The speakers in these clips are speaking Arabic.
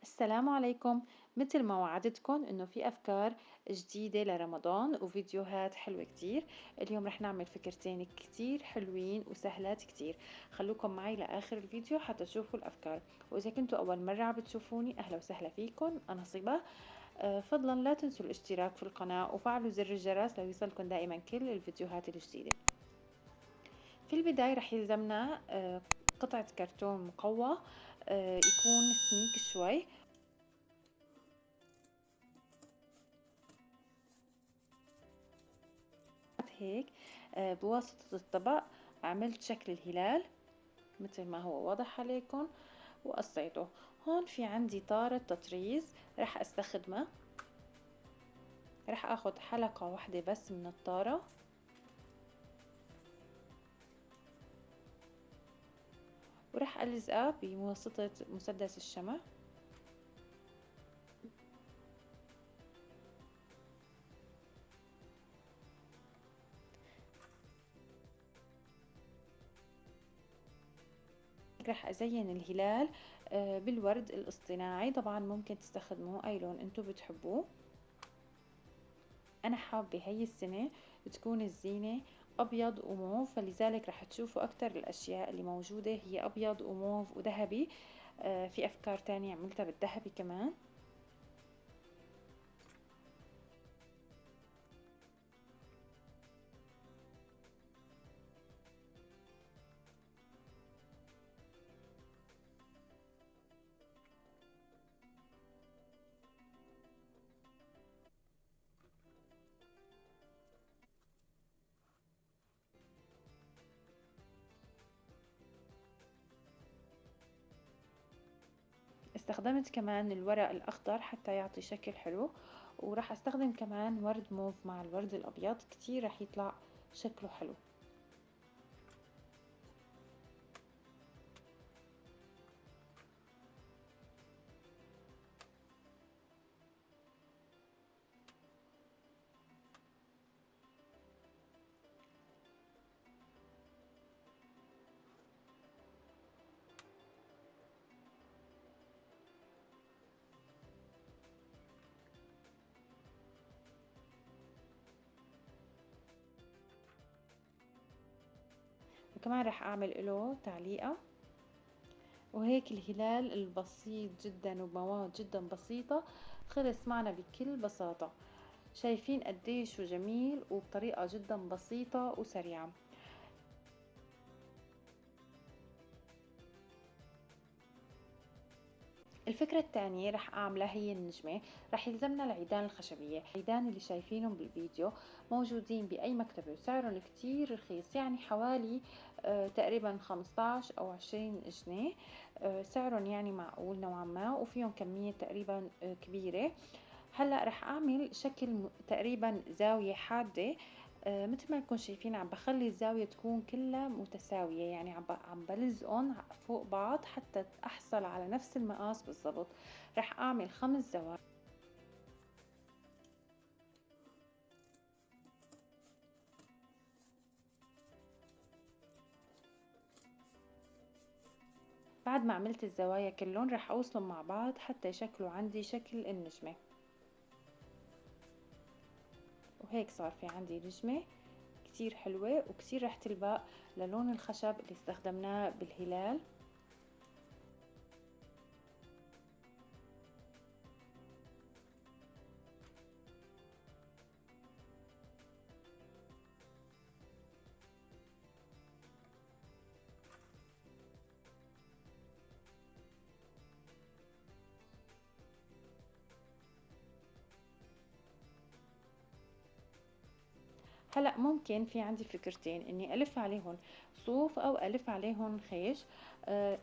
السلام عليكم. مثل ما وعدتكم انه في افكار جديدة لرمضان وفيديوهات حلوة كتير. اليوم رح نعمل فكرتين كتير حلوين وسهلات كتير. خلوكم معي لاخر الفيديو حتى تشوفوا الافكار. واذا كنتوا اول مرة عم بتشوفوني اهلا وسهلا فيكم، انا صبا. فضلا لا تنسوا الاشتراك في القناة وفعلوا زر الجرس ليوصلكم دائما كل الفيديوهات الجديدة. في البداية رح يلزمنا قطعة كرتون مقوى، يكون سميك شوي. هيك بواسطة الطبق عملت شكل الهلال مثل ما هو واضح عليكم وقصيته. هون في عندي طارة تطريز رح استخدمها. رح اخد حلقة واحدة بس من الطارة ورح الزقها بواسطة مسدس الشمع. رح ازين الهلال بالورد الاصطناعي، طبعا ممكن تستخدموا اي لون انتو بتحبوه. انا حابة هي السنة تكون الزينة ابيض وموف، فلذلك رح تشوفوا اكتر الاشياء اللي موجودة هي ابيض وموف وذهبي. في افكار تانية عملتها بالذهبي كمان. استخدمت كمان الورق الاخضر حتى يعطي شكل حلو، وراح استخدم كمان ورد موف مع الورد الابيض، كتير راح يطلع شكله حلو. وكمان راح اعمل له تعليقة. وهيك الهلال البسيط جدا وبمواد جدا بسيطة خلص معنا بكل بساطة. شايفين قديش جميل وبطريقة جدا بسيطة وسريعة. الفكرة الثانية رح أعملها هي النجمة. رح يلزمنا العيدان الخشبية، العيدان اللي شايفينهم بالفيديو موجودين بأي مكتبة وسعرهم كتير رخيص، يعني حوالي تقريبا 15 أو 20 جنيه. سعرهم يعني معقول نوعا ما وفيهم كمية تقريبا كبيرة. هلا رح اعمل شكل تقريبا زاوية حادة. مثل ما نكون شايفين عم بخلي الزاوية تكون كلها متساوية، يعني عم بلزقهم فوق بعض حتى احصل على نفس المقاس بالضبط. رح اعمل 5 زوايا. بعد ما عملت الزوايا كلهم رح اوصلهم مع بعض حتى يشكلوا عندي شكل النجمة. وهيك صار في عندي نجمة كتير حلوة وكتير رح تلبق للون الخشب اللي استخدمناه بالهلال. هلا ممكن في عندي فكرتين اني الف عليهم صوف او الف عليهم خيش.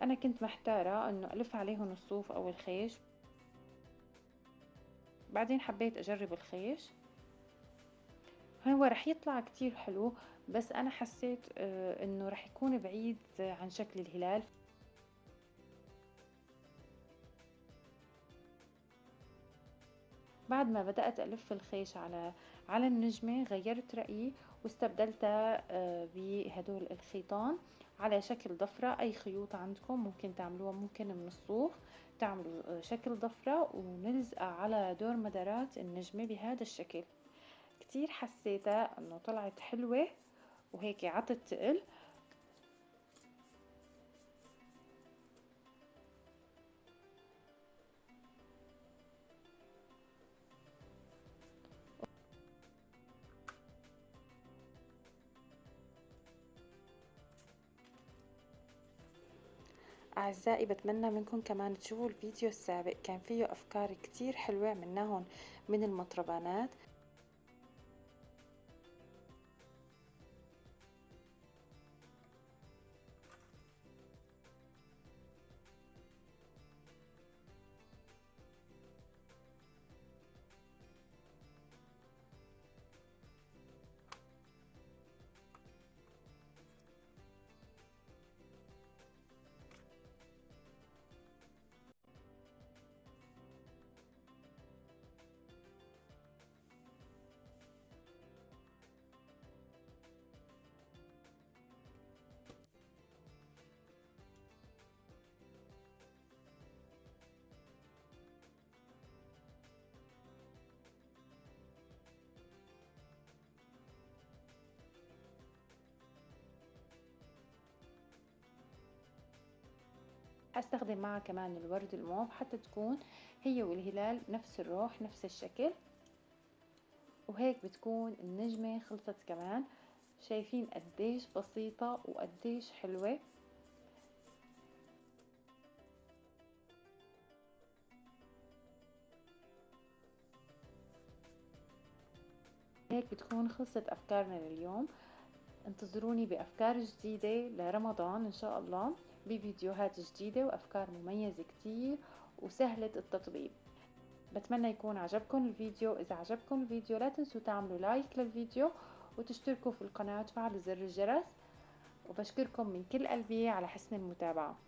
انا كنت محتارة انه الف عليهم الصوف او الخيش، بعدين حبيت اجرب الخيش. هو رح يطلع كتير حلو، بس انا حسيت انه رح يكون بعيد عن شكل الهلال. بعد ما بدأت ألف الخيش على النجمة غيرت رأيي واستبدلتها بهدول الخيطان على شكل ضفرة. أي خيوط عندكم ممكن تعملوها، ممكن من الصوف تعملوا شكل ضفرة ونلزقها على دور مدارات النجمة بهذا الشكل. كتير حسيتها انه طلعت حلوة وهيك عطت تقل. أعزائي بتمنى منكم كمان تشوفوا الفيديو السابق، كان فيه أفكار كتير حلوة عملناهم من المطربانات. هستخدم معها كمان الورد الموف حتى تكون هي والهلال نفس الروح نفس الشكل. وهيك بتكون النجمة خلصت كمان. شايفين قديش بسيطة وقديش حلوة. هيك بتكون خلصت أفكارنا لليوم. انتظروني بأفكار جديدة لرمضان إن شاء الله، بفيديوهات جديدة وأفكار مميزة كتير وسهلة التطبيق. بتمنى يكون عجبكم الفيديو. إذا عجبكم الفيديو لا تنسوا تعملوا لايك للفيديو وتشتركوا في القناة وتفعلوا زر الجرس. وبشكركم من كل قلبي على حسن المتابعة.